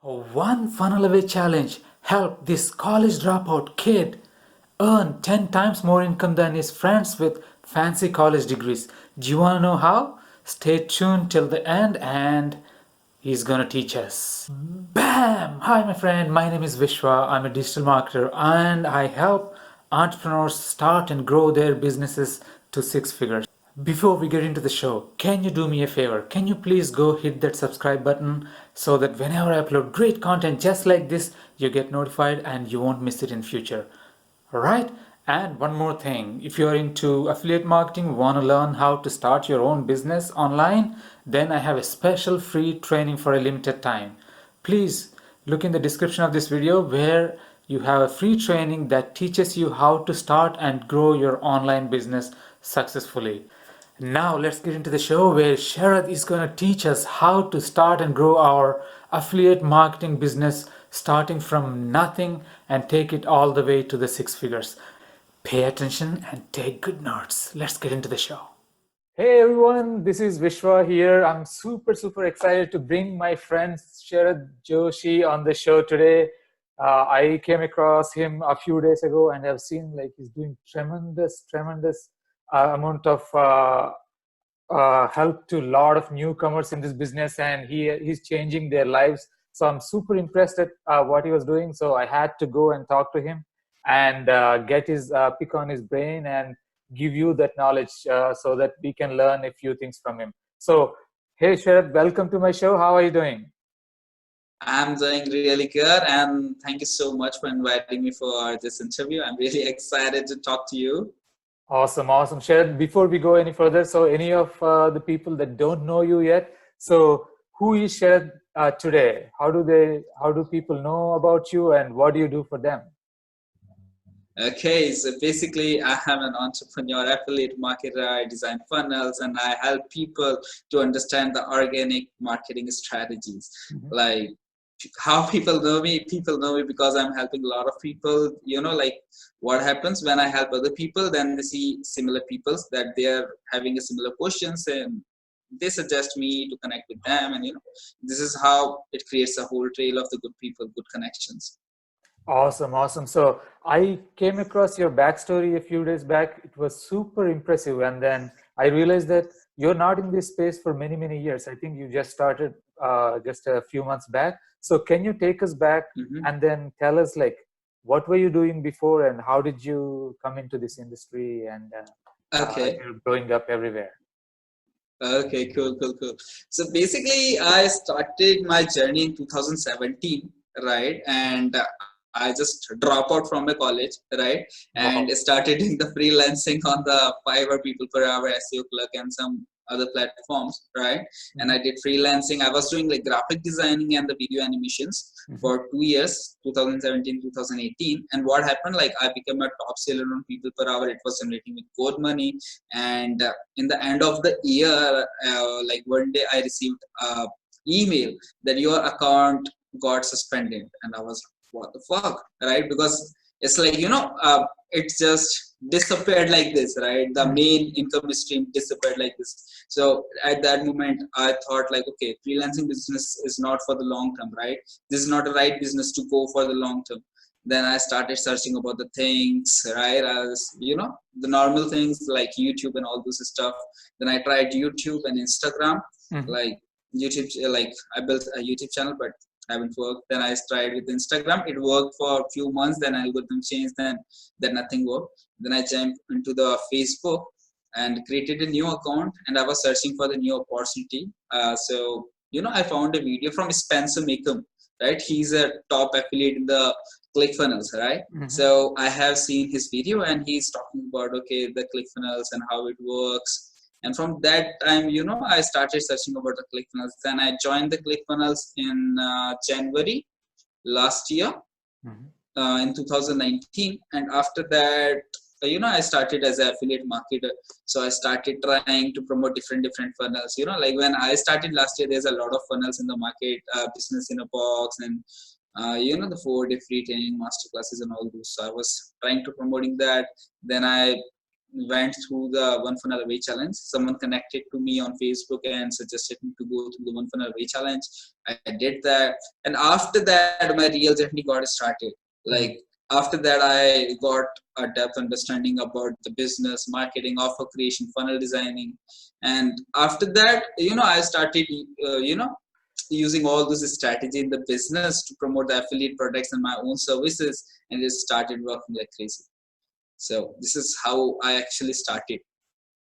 One funnel away challenge helped this college dropout kid earn 10 times more income than his friends with fancy college degrees. Do you want to know how? Stay tuned till the end and he's gonna teach us. Bam! Hi, my friend. My name is Vishwa. I'm a digital marketer and I help entrepreneurs start and grow their businesses to six figures. Before we get into the show, can you do me a favor? Can you please go hit that subscribe button so that whenever I upload great content just like this, you get notified and you won't miss it in future. Alright? And one more thing, if you're into affiliate marketing, want to learn how to start your own business online, then I have a special free training for a limited time. Please look in the description of this video where you have a free training that teaches you how to start and grow your online business successfully. Now let's get into the show where Sherrod is going to teach us how to start and grow our affiliate marketing business starting from nothing and take it all the way to the six figures. Pay attention and take good notes. Let's get into the show. Hey everyone, this is Vishwa here. I'm super excited to bring my friend Sherrod Joshi on the show today. I came across him a few days ago and I've seen like he's doing tremendous amount of help to a lot of newcomers in this business, and he's changing their lives. So I'm super impressed at what he was doing. So I had to go and talk to him and get his pick on his brain and give you that knowledge so that we can learn a few things from him. So, hey Sharad, welcome to my show. How are you doing? I'm doing really good, and thank you so much for inviting me for this interview. I'm really excited to talk to you. Awesome. Sharad, before we go any further, so any of the people that don't know you yet, so who is Sharad today? How do people know about you and what do you do for them? Okay, so basically, I am an entrepreneur, affiliate marketer. I design funnels, and I help people to understand the organic marketing strategies. Like how people know me because I'm helping a lot of people. Like what happens when I help other people, then they see similar people that they are having a similar questions, and they suggest me to connect with them, and this is how it creates a whole trail of the good people, good connections. Awesome. So I came across your backstory a few days back. It was super impressive. And then I realized that you're not in this space for many years. I think you just started just a few months back. So can you take us back and then tell us like, what were you doing before and how did you come into this industry and you're growing up everywhere? Okay, cool. So basically, I started my journey in 2017, right? And I just dropped out from my college, right? And started doing the freelancing on the Fiverr, People Per Hour, SEO Clerk, and some other platforms, right? And I did freelancing. I was doing like graphic designing and the video animations for 2 years, 2017, 2018. And what happened, like I became a top seller on People Per Hour. It was generating me good money. And in the end of the year, like one day I received a email that your account got suspended. And I was what the fuck, right? Because it's like it just disappeared like this, right? The main income stream disappeared like this. So at that moment I thought like, okay, freelancing business is not for the long term, right? This is not a right business to go for the long term. Then I started searching about the things, right? As the normal things like YouTube and all this stuff. Then I tried YouTube and Instagram. Like YouTube, like I built a YouTube channel, but haven't worked. Then I tried with Instagram. It worked for a few months. Then algorithm changed. Then nothing worked. Then I jumped into the Facebook and created a new account. And I was searching for the new opportunity. So I found a video from Spencer Makeup. Right, he's a top affiliate in the ClickFunnels, right? So I have seen his video, and he's talking about the ClickFunnels and how it works. And from that time, I started searching about the ClickFunnels. Then I joined the ClickFunnels in January last year, in 2019. And after that, I started as an affiliate marketer. So I started trying to promote different funnels. Like when I started last year, there's a lot of funnels in the market, business in a box, and the 4-day free training masterclasses and all those. So I was trying to promoting that. Then I went through the One Funnel Away challenge. Someone connected to me on Facebook and suggested me to go through the One Funnel Away challenge. I did that, and after that, my real journey got started. Like after that, I got a depth understanding about the business, marketing, offer creation, funnel designing, and after that, I started, using all this strategy in the business to promote the affiliate products and my own services, and it started working like crazy. So this is how I actually started.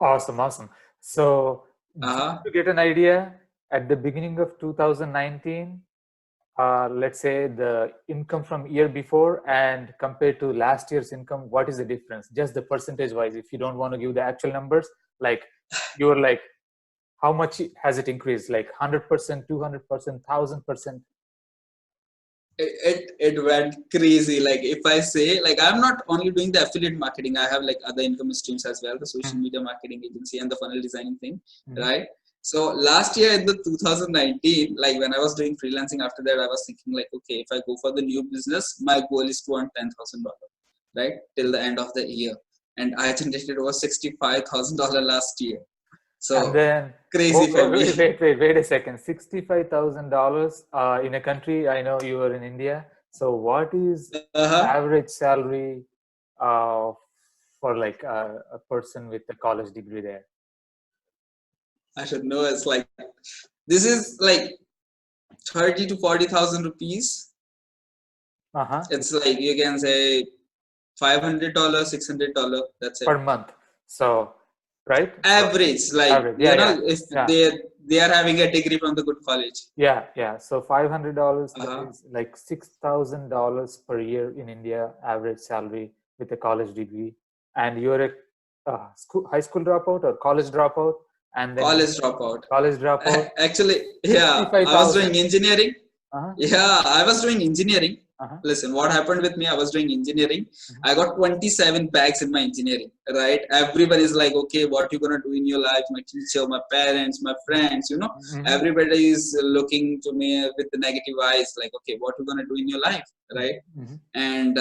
Awesome, awesome. So just Uh-huh. to get an idea, at the beginning of 2019, let's say the income from year before and compared to last year's income, what is the difference? Just the percentage wise, if you don't want to give the actual numbers, like you were like, how much has it increased? Like 100%, 200%, 1000%? It went crazy. Like if I say, like, I'm not only doing the affiliate marketing, I have like other income streams as well, the social media marketing agency and the funnel designing thing, right? So last year in the 2019, like when I was doing freelancing, after that I was thinking like, okay, if I go for the new business, my goal is to earn $10,000, right, till the end of the year, and I generated over $65,000 last year. And So then, crazy for me. wait a second. $65,000 in a country, I know you are in India. So what is Uh-huh. average salary uh, for like a person with a college degree there? I should know. It's like, this is like 30 to 40,000 rupees. Uh-huh. It's like, you can say $500, $600. That's it. Per month. So, right? So Average, like, average. Yeah, yeah, if yeah. they are having a degree from the good college. Yeah, yeah. So $500, that Uh-huh. is like $6,000 per year in India, average salary with a college degree. And you're a high school dropout or college dropout, and then College dropout. college dropout, Actually, yeah, I was doing 65,000. engineering. Uh-huh, Yeah, I was doing engineering. uh-huh. Listen, what happened with me? I was doing engineering. Mhm. I got 27 bags in my engineering, right? Everybody is like, okay, what you gonna do in your life? My teacher, my parents, my friends, Mhm, everybody is looking to me with the negative eyes, like, okay, what you gonna do in your life, right? mhm. And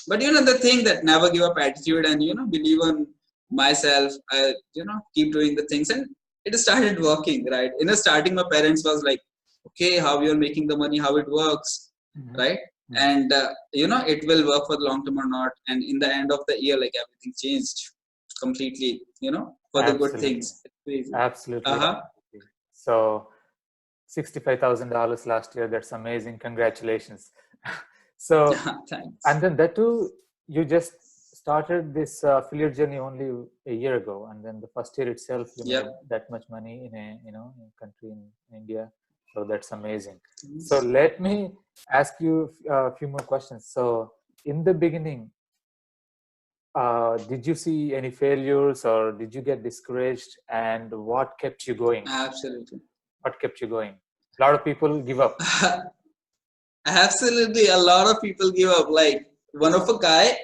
but the thing, that never give up attitude, and believe on myself. I keep doing the things, and it started working, right? In the starting, my parents was like, okay, how you're making the money, how it works, Mhm, right? mhm. And it will work for the long term or not. And in the end of the year, like, everything changed completely, for the good things. Absolutely, It's crazy. absolutely, Uh-huh. absolutely. So $65,000 last year. That's amazing. Congratulations. So, and Thanks. then that too, you just started this affiliate journey only a year ago, and then the first year itself, you made Yep. that much money in a country in India. So that's amazing. So let me ask you a few more questions. So in the beginning, did you see any failures or did you get discouraged? And what kept you going? Absolutely. What kept you going? A lot of people give up. Absolutely, a lot of people give up. Like, one of a guy,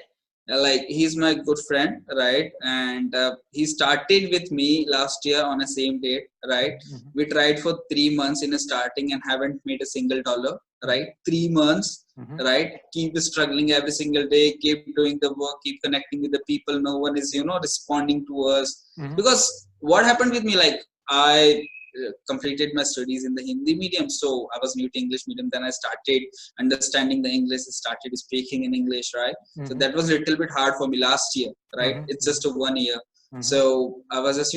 like, he's my good friend, right? And he started with me last year on the same date, right? Mhm, We tried for 3 months in a starting and haven't made a single dollar, mhm, right? 3 months, mhm, right? Keep struggling every single day, keep doing the work, keep connecting with the people. No one is, responding to us. mhm, Because what happened with me, like, I completed my studies in the Hindi medium, so I was new to English medium. Then I started understanding the English, started speaking in English, right? So mhm, that was a little bit hard for me last year, right? mhm, It's mhm, just a 1 year. mhm, So I was just,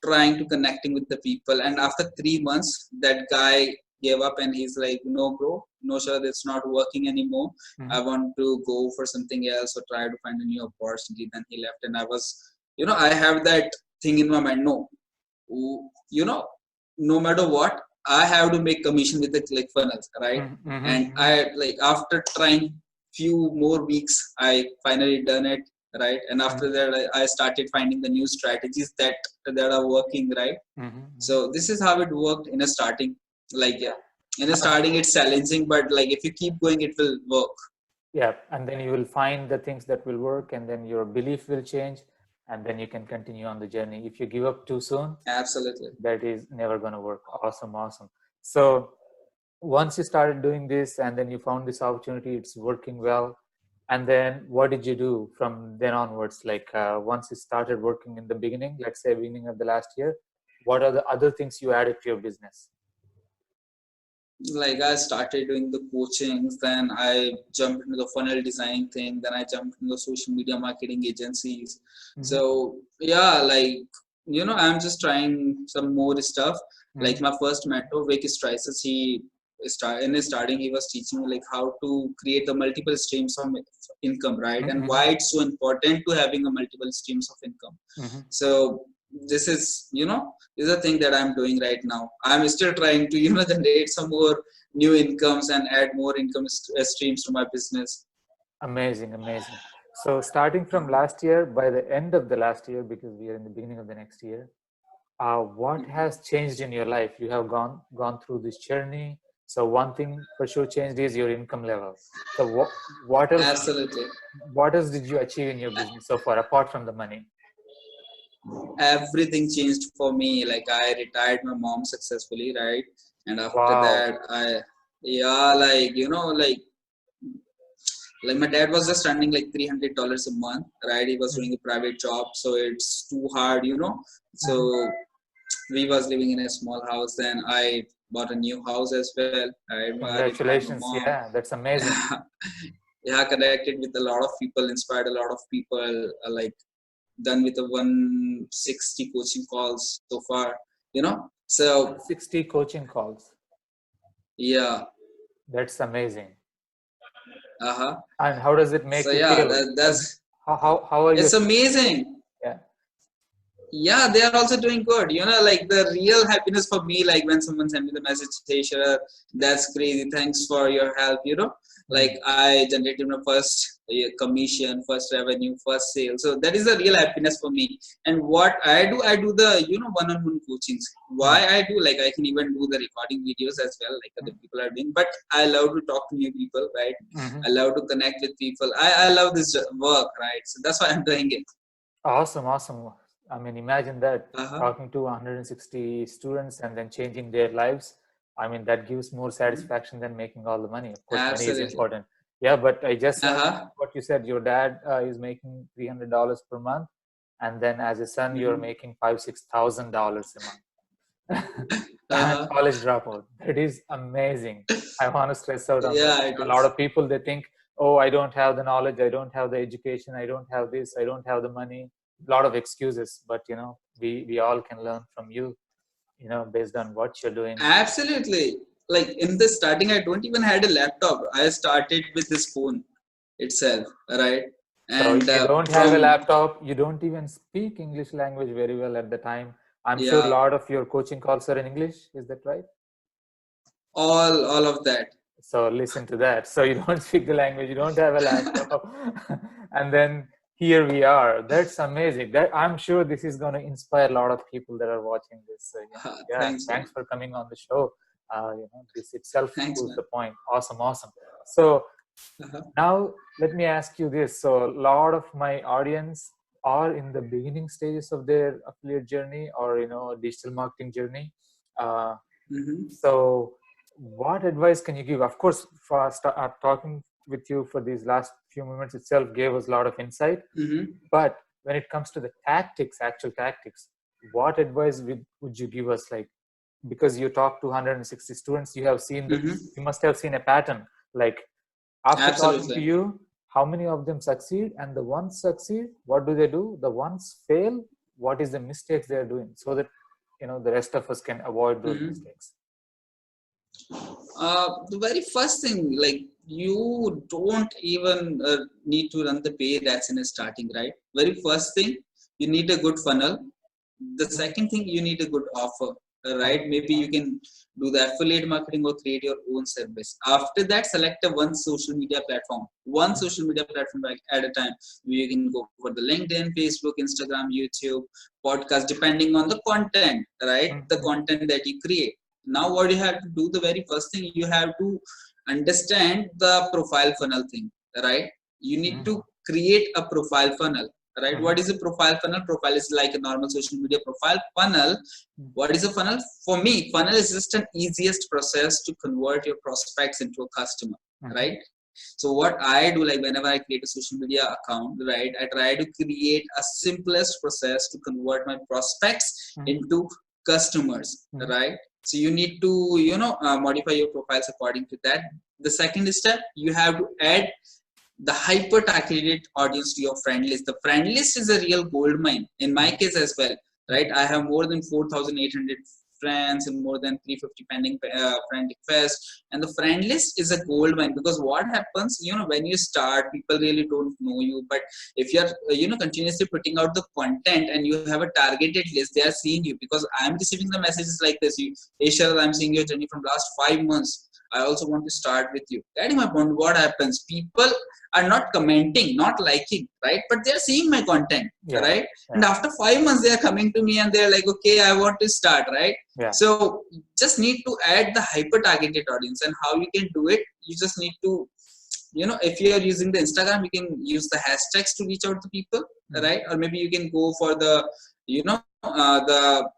trying to connecting with the people. And after 3 months, that guy gave up, and he's like, no, bro, no, sir, it's not working anymore. I mhm. want to go for something else or try to find a new opportunity. Then he left, and I was, I have that thing in my mind. No, you know no matter what, I have to make commission with the click funnels, right? Mhm, mhm, And I, mhm, like, after trying few more weeks, I finally done it, right? And after mhm, that, I started finding the new strategies that are working, right? mhm, mhm. So this is how it worked in a starting. Like, Yeah. yeah, in a starting it's challenging, but like, if you keep going, it will work. Yeah. And then you will find the things that will work, and then your belief will change, and then you can continue on the journey. If you give up too soon, Absolutely. that is never going to work. Awesome, awesome. So once you started doing this and then you found this opportunity, it's working well. And then what did you do from then onwards? Like once you started working in the beginning, let's say beginning of the last year, what are the other things you added to your business? Like I started doing the coachings, then I jumped into the funnel design thing, then I jumped into the social media marketing agencies. Mm-hmm. So yeah, like I'm just trying some more stuff. Like my first mentor, Vic Strices, in his starting he was teaching me like how to create the multiple streams of income, right? And Mm-hmm. why it's so important to having a multiple streams of income. Mm-hmm. So this is a thing that I'm doing right now. I'm still trying to generate some more new incomes and add more income streams to my business. Amazing, amazing. So starting from last year, by the end of the last year, because we are in the beginning of the next year, what has changed in your life? You have gone through this journey. So one thing for sure changed is your income level. So what else Absolutely. what else did you achieve in your business so far apart from the money? Everything changed for me. Like I retired my mom successfully, right? And after Wow. that, yeah, like my dad was just earning like $300 a month, right? He was doing a private job, so it's too hard. So Mhm. we was living in a small house. Then I bought a new house as well. I retired my Congratulations. mom. Yeah, that's amazing. Yeah, connected with a lot of people, inspired a lot of people. Like done with a 160 coaching calls so far. So 160 coaching calls. yeah, That's amazing. uh-huh. And how does it So make you yeah, feel? that's How are you? it's amazing. Yeah. Yeah, they are also doing good. Like the real happiness for me, like when someone sent me the message, hey Sharad, that's crazy, thanks for your help. Like Mm. I generated my first commission, first revenue, first sale. So that is the real happiness for me. And what I do the one-on-one coachings. Why Mm. I do, like I can even do the recording videos as well, like other people are doing. But I love to talk to new people, right? Mm-hmm. I love to connect with people. I love this work, right? So that's why I'm doing it. Awesome, awesome. I mean, imagine that Uh-huh. talking to 160 students and then changing their lives. I mean, that gives more satisfaction than making all the money. Of course, money is Absolutely. important. Yeah, but I just Uh-huh. what you said. Your dad is making $300 per month, and then as a son, you're Mm-hmm. making $5,000-6,000 a month. And Uh-huh. college dropout. That is amazing. I want to stress out on that. Yeah, it A lot is. of people they think, oh, I don't have the knowledge, I don't have the education, I don't have this, I don't have the money. A lot of excuses, but we all can learn from you. Based on what you're doing. Absolutely. Like in the starting, I don't even had a laptop. I started with this phone itself, right? So And you don't have a from laptop, you don't even speak English language very well at the time. I'm sure a yeah, lot of your coaching calls are in English. Is that right? all of that. So listen to that. So you don't speak the language, you don't have a laptop, and then here we are. That's amazing. That I'm sure this is going to inspire a lot of people that are watching this. Yeah. Thanks, man. Thanks for coming on the show. This itself Thanks, proves man. the point. Awesome, awesome. So Uh-huh. now let me ask you this. So a lot of my audience are in the beginning stages of their affiliate journey or digital marketing journey. Uh, Mm-hmm. so, what advice can you give? Of course, for talking with you for these last few moments itself gave us a lot of insight. Mm-hmm. But when it comes to the tactics, actual tactics, what advice would you give us? Like, because you talk to 160 students, Mm-hmm. you must have seen a pattern. Like, after talking to Absolutely. you, how many of them succeed? And the ones succeed, what do they do? The ones fail, what is the mistakes they are doing? So that, the rest of us can avoid those Mm-hmm. mistakes. The very first thing, like you don't even need to run the paid ads in a starting, right? Very first thing, you need a good funnel. The Mhm. second thing, you need a good offer, right? Okay. Maybe you can do the affiliate marketing or create your own service. After that, select a one Mhm. social media platform at a time. You can go for the LinkedIn, Facebook, Instagram, YouTube, podcast, depending on the content, right? The Mhm. content that you create. Now what you have to do, the very first thing, you have to understand the profile funnel thing, right? You need Mhm. to create a profile funnel, right? Mhm. What is a profile funnel? Profile is like a normal social media profile. Funnel, Mhm. what is a funnel? For me, funnel is just an easiest process to convert your prospects into a customer, Mhm. right? So what I do, like whenever I create a social media account, right, I try to create a simplest process to convert my prospects into customers, right? So you need to, modify your profiles according to that. The second step, you have to add the hyper targeted audience to your friend list. The friend list is a real gold mine in my case as well, right? I have more than 4,800 friends and more than 350 pending friend requests, and the friend list is a gold mine, because what happens, when you start, people really don't know you. But if you're continuously putting out the content and you have a targeted list, they are seeing you. Because I'm receiving the messages like this: hey Sharad, I'm seeing your journey from last 5 months, I also want to start with you. Getting my point? What happens? People are not commenting, not liking, right? But they're seeing my content, right? And after 5 months, they are coming to me and they're like, okay, I want to start, right? So just need to add the hyper targeted audience. And how you can do it, you just need to, if you're using the Instagram, you can use the hashtags to reach out to people, right? Or maybe you can go for the, the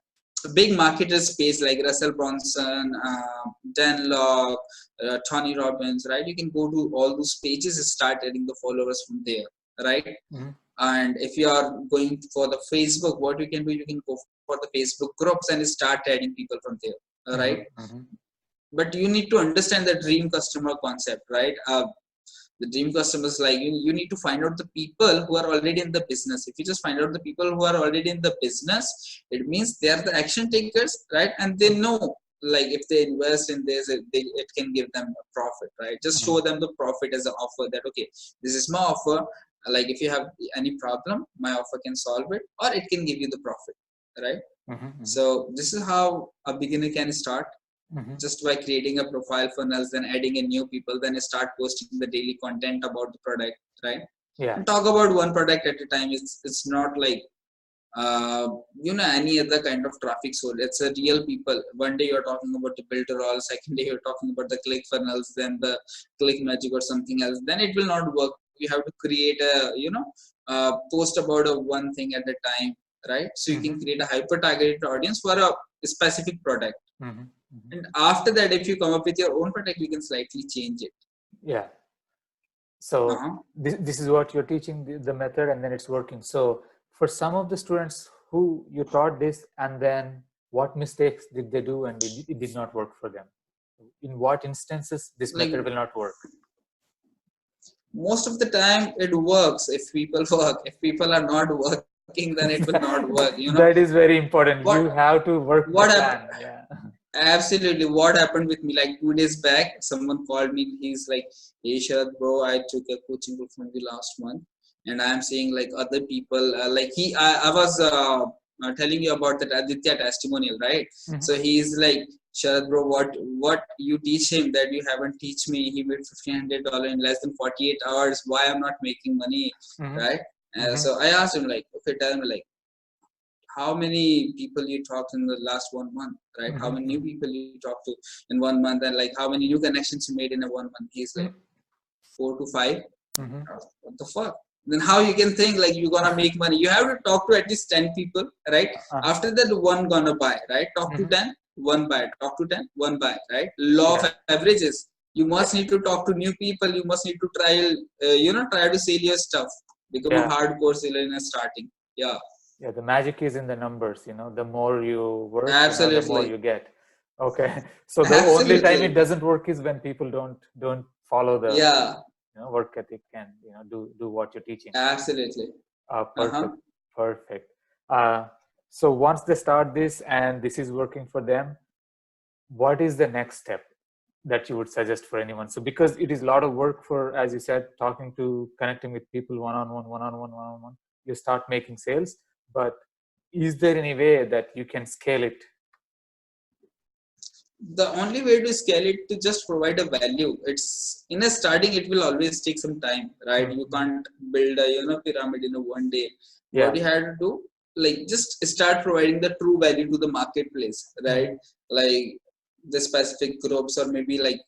big marketer space like Russell Bronson, Dan Locke, Tony Robbins, right? You can go to all those pages and start adding the followers from there, right? And if you are going for the Facebook, what you can do, you can go for the Facebook groups and start adding people from there, right? But you need to understand the dream customer concept, right? The dream customers, like you need to find out the people who are already in the business. If you just find out the people who are already in the business, it means they are the action takers, right? And they know, like if they invest in this, it can give them a profit, right? Just show them the profit as an offer, that okay, this is my offer, like if you have any problem, my offer can solve it, or it can give you the profit, right? So this is how a beginner can start, just by creating a profile funnels, then adding in new people, then start posting the daily content about the product, right? And talk about one product at a time. It's not like any other kind of traffic source. It's a real people. One day you're talking about the filter all, second day you're talking about the click funnels, then the click magic or something else. Then it will not work. You have to create a post about a one thing at a time, right? So you can create a hyper targeted audience for a specific product. And after that, if you come up with your own product, you can slightly change it. So this is what you're teaching, the method, and then it's working. So for some of the students who you taught this, and then what mistakes did they do and it did not work for them? In what instances this method will not work? Most of the time it works if people work. If people are not working, then it will not work. That is very important. You have to work the plan. Absolutely. What happened with me, like 2 days back, someone called me. He's like, hey Sharad bro, I took a coaching group from you last month, and I'm seeing like other people, I was telling you about that Aditya testimonial, right? So he's like, Sharad bro, what you teach him that you haven't teach me? He made $1,500 in less than 48 hours. Why I'm not making money, right? So I asked him, like, okay, tell me, like, how many people you talked in the last 1 month, right? How many new people you talked to in 1 month, and like how many new connections you made in a 1 month? He's like 4 to 5. What the fuck? Then how you can think like you're gonna make money? You have to talk to at least 10 people, right? After that, one gonna buy, right? Talk to 10, one buy. Talk to 10, one buy, right? Law of averages. You must need to talk to new people. You must need to try to sell your stuff. Become a hardcore seller in a starting. Yeah, the magic is in the numbers, the more you work, Absolutely. the more you get. Okay. So the only time it doesn't work is when people don't follow the work ethic and do what you're teaching. Absolutely. Perfect. So once they start this and this is working for them, what is the next step that you would suggest for anyone? So because it is a lot of work for, as you said, connecting with people one-on-one, you start making sales. But is there any way that you can scale it? The only way to scale it to just provide a value. It's in a starting, it will always take some time, right? You can't build a pyramid in a 1 day. What you have to do, like just start providing the true value to the marketplace, right? Like the specific groups, or maybe like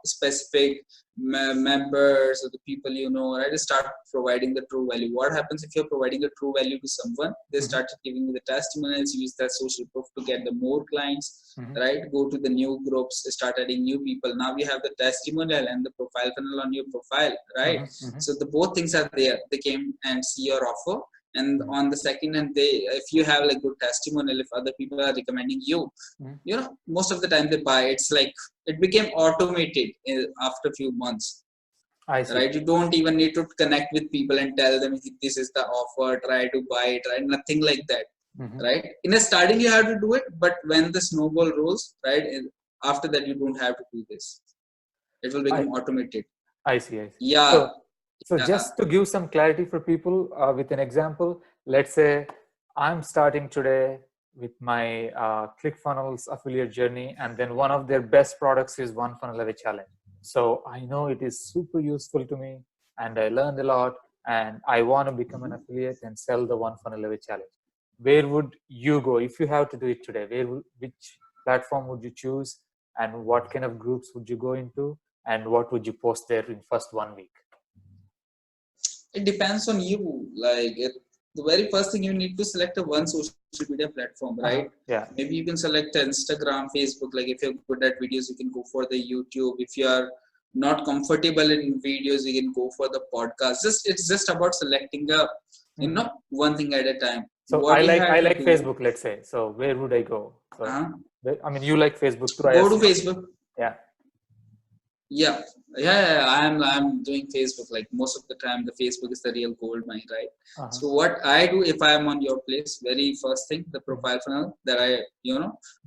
specific members or the people, right? Start providing the true value. What happens if you're providing a true value to someone? They started giving you the testimonials, use that social proof to get the more clients, right? Go to the new groups, start adding new people. Now you have the testimonial and the profile funnel on your profile, right? So the both things are there. They came and see your offer, and on the second hand, if you have like good testimonial, if other people are recommending you, most of the time they buy. It's like it became automated after a few months. I see. Right, you don't even need to connect with people and tell them this is the offer, try to buy it, right? Nothing like that. Right, in the starting you have to do it, but when the snowball rolls, right, after that you don't have to do this. It will become automated. I see. Yeah. So just to give some clarity for people, with an example, let's say I'm starting today with my ClickFunnels affiliate journey, and then one of their best products is One Funnel Away Challenge. So I know it is super useful to me, and I learned a lot, and I want to become an affiliate and sell the One Funnel Away Challenge. Where would you go if you have to do it today? Which platform would you choose, and what kind of groups would you go into, and what would you post there in first 1 week? It depends on you. Like the very first thing, you need to select a one social media platform, right? Yeah. Maybe you can select Instagram, Facebook. Like if you're good at videos, you can go for the YouTube. If you are not comfortable in videos, you can go for the podcast. It's just about selecting a one thing at a time. So what I like Facebook, let's say. So where would I go? So I mean, you like Facebook too. Go to Facebook. Yeah. I'm doing Facebook. Like most of the time, the Facebook is the real gold mine, right? So what I do, if I am on your place, very first thing, the profile funnel that I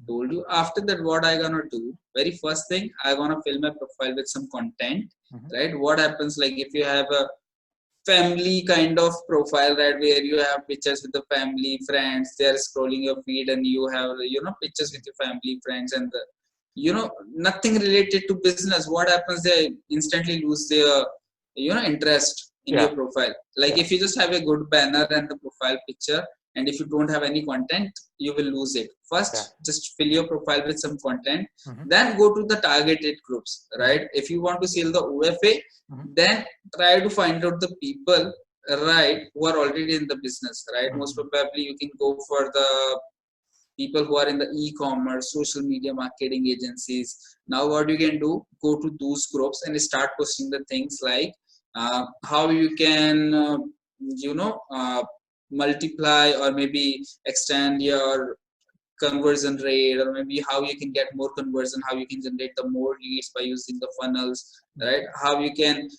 told you. After that, what I gonna do? Very first thing, I gonna fill my profile with some content, right? What happens, like if you have a family kind of profile, right, where you have pictures with the family, friends, they're scrolling your feed, and you have pictures with your family, friends, and nothing related to business. What happens, they instantly lose their interest in your profile. Like if you just have a good banner and the profile picture, and if you don't have any content, you will lose it. First, just fill your profile with some content, then go to the targeted groups, right? If you want to sell the OFA, then try to find out the people, right, who are already in the business, right? Most probably you can go for the people who are in the e-commerce, social media marketing agencies. Now what you can do, go to those groups and start posting the things like how you can multiply or maybe extend your conversion rate, or maybe how you can get more conversion, how you can generate the more leads by using the funnels, right? How you can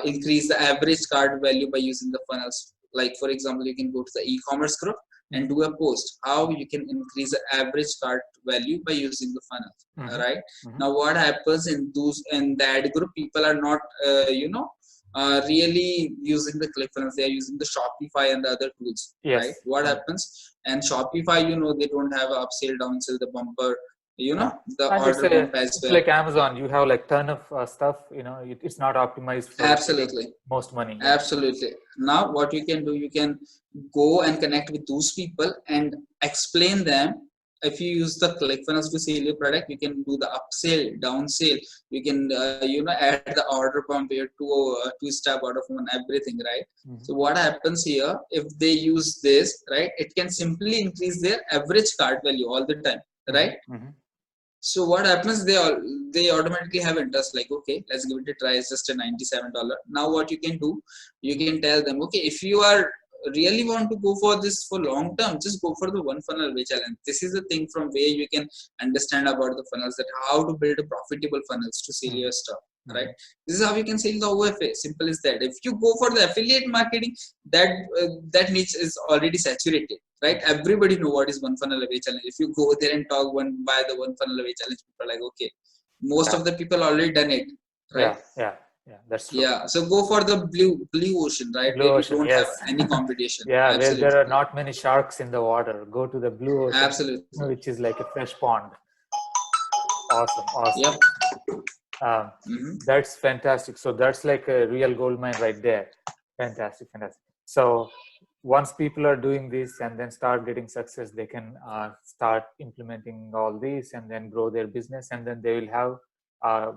increase the average cart value by using the funnels. Like for example, you can go to the e-commerce group and do a post how you can increase the average cart value by using the funnel, right? Now what happens in that group, people are not really using the ClickFunnels. They are using the Shopify and the other tools, right? What happens? And Shopify, they don't have a upsell, downsell, the bumper, the and order bump as well. It's like Amazon. You have like ton of stuff. It's not optimized for absolutely most money. Absolutely. Now what you can do, you can go and connect with those people and explain them. If you use the ClickFunnels to sell your product, you can do the upsell, downsell. You can add the order bump here, two-step order from everything, right? So what happens here, if they use this, right, it can simply increase their average cart value all the time, right? So what happens, they automatically have interest, like, okay, let's give it a try. It's just a $97. Now what you can do, you can tell them, okay, if you are really want to go for this for long term, just go for the One Funnel Away Challenge. This is the thing from where you can understand about the funnels, that how to build a profitable funnels to sell your stuff, right? This is how you can sell the OFA. Simple as that. If you go for the affiliate marketing, that niche is already saturated, right? Everybody know what is One Funnel Away Challenge. If you go there and talk by the One Funnel Away Challenge, people are like, okay, most of the people already done it, right? Yeah, that's true. Yeah, so go for the blue ocean, right? Blue where ocean, you don't have any competition. Where there are not many sharks in the water. Go to the blue ocean, absolutely, which is like a fresh pond. Awesome. Yep. That's fantastic. So that's like a real gold mine right there. Fantastic. So once people are doing this and then start getting success, they can start implementing all these and then grow their business, and then they will have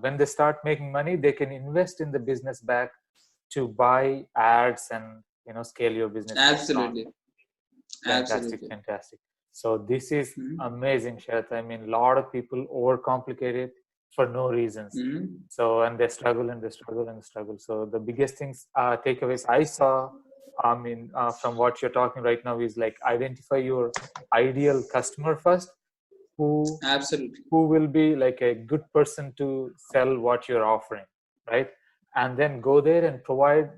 when they start making money, they can invest in the business back to buy ads and scale your business later on. Absolutely. Fantastic, Absolutely. fantastic. So this is Mhm. amazing, Sharad. I mean, a lot of people overcomplicate it for no reasons. Mhm. So, and they struggle and they struggle and they struggle. So the biggest things, takeaways I saw, I mean, from what you're talking right now is like identify your ideal customer first, who Absolutely. who will be like a good person to sell what you're offering, right? And then go there and provide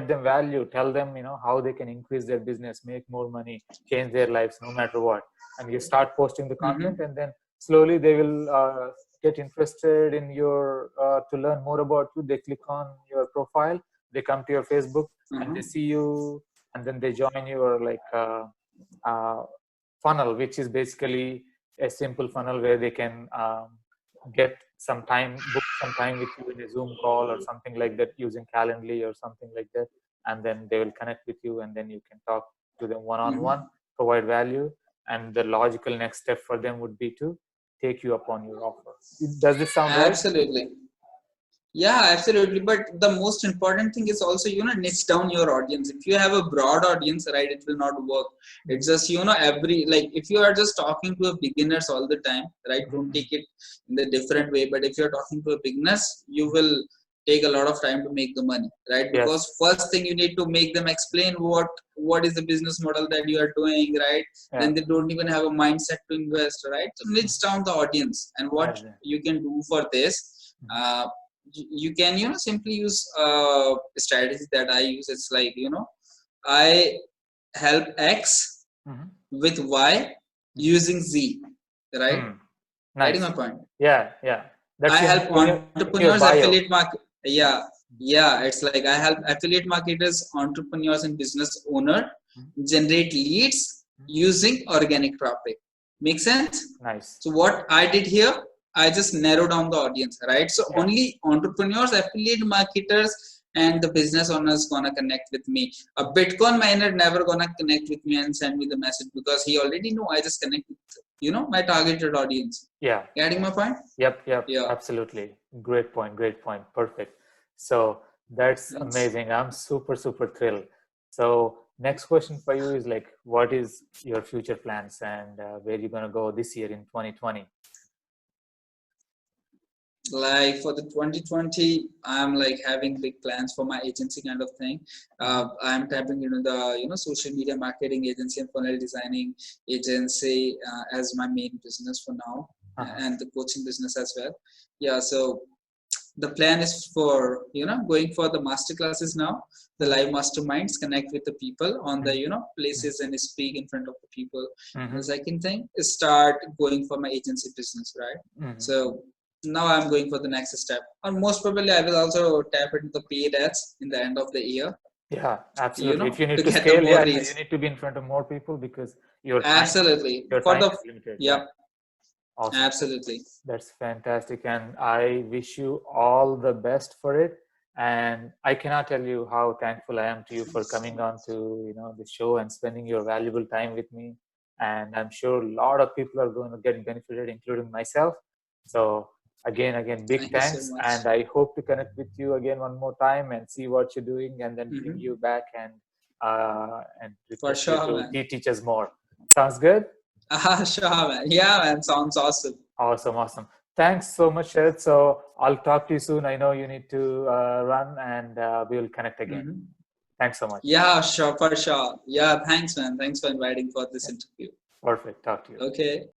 them value, tell them how they can increase their business, make more money, change their lives no matter what. And you start posting the content, Mhm. and then slowly they will get interested in your to learn more about you. They click on your profile, they come to your Facebook, and they Mhm. see you, and then they join your like uh, funnel, which is basically a simple funnel where they can get some time, book some time with you in a Zoom call or something like that using Calendly or something like that. And then they will connect with you, and then you can talk to them one on one, Mhm. provide value. And the logical next step for them would be to take you up on your offer. Does this sound right? Absolutely. Yeah, absolutely. But the most important thing is also, niche down your audience. If you have a broad audience, right, it will not work. It's just, like if you are just talking to a beginners all the time, right, don't Mhm. take it in the different way. But if you're talking to a beginners, you will take a lot of time to make the money, right? Yes. Because first thing you need to make them explain what is the business model that you are doing, right? Yeah. Then they don't even have a mindset to invest, right? So niche down the audience. And what Yes. you can do for this, Mhm. you can simply use strategy that I use. It's like I help X Mhm. with Y Mhm. using Z, right? Mm. Getting Nice. my point? Yeah. Yeah. I That's help in your entrepreneurs, bio. affiliate market. Yeah. Yeah, yeah. It's like I help affiliate marketers, entrepreneurs, and business owner Mhm. generate leads Mhm. using organic traffic. Make sense? Nice. So what I did here, I just narrow down the audience, right? So Yeah. only entrepreneurs, affiliate marketers, and the business owners gonna connect with me. A Bitcoin miner never gonna connect with me and send me the message because he already know I just connect with my targeted audience. Yeah. Getting my point? Yep. Yep. Yeah. Absolutely. Great point. Great point. Perfect. So that's Thanks. amazing. I'm super, super thrilled. So next question for you is like, what is your future plans, and where you gonna go this year in 2020? Like for the 2020, I'm like having big plans for my agency kind of thing. Mhm. I'm tapping into the social media marketing agency and funnel designing agency as my main business for now, Uh-huh. and the coaching business as well. Yeah, so the plan is for going for the master classes now, the Mhm. live masterminds, connect with the people on the Mhm. places and speak in front of the people. And the Mhm. second thing is start going for my agency business, right? Mhm. So now I'm going for the next step, and most probably I will also tap into the paid ads in the end of the year, Yeah, absolutely. If you to need to get the scale, more yeah, yeah, reach. you need to be in front of more people because Absolutely. your For time the is limited. Yeah. Yep. Awesome. Absolutely. That's fantastic. And I wish you all the best for it. And I cannot tell you how thankful I am to you for coming on to, the show and spending your valuable time with me. And I'm sure a lot of people are going to get benefited, including myself. So again, big Thank you so thanks. much. And I hope to connect with you again one more time and see what you're doing, and then bring Hmm. you back and For request you sure, to man. teach us more. Sounds good? Sure, man. Yeah, man. Sounds awesome. Awesome, awesome. Thanks so much, Sherrod. So I'll talk to you soon. I know you need to run, and we will connect again. Hmm. Thanks so much. Yeah, sure, for sure. Yeah, thanks, man. Thanks for inviting for this Yeah, interview. perfect. Talk to you. Okay.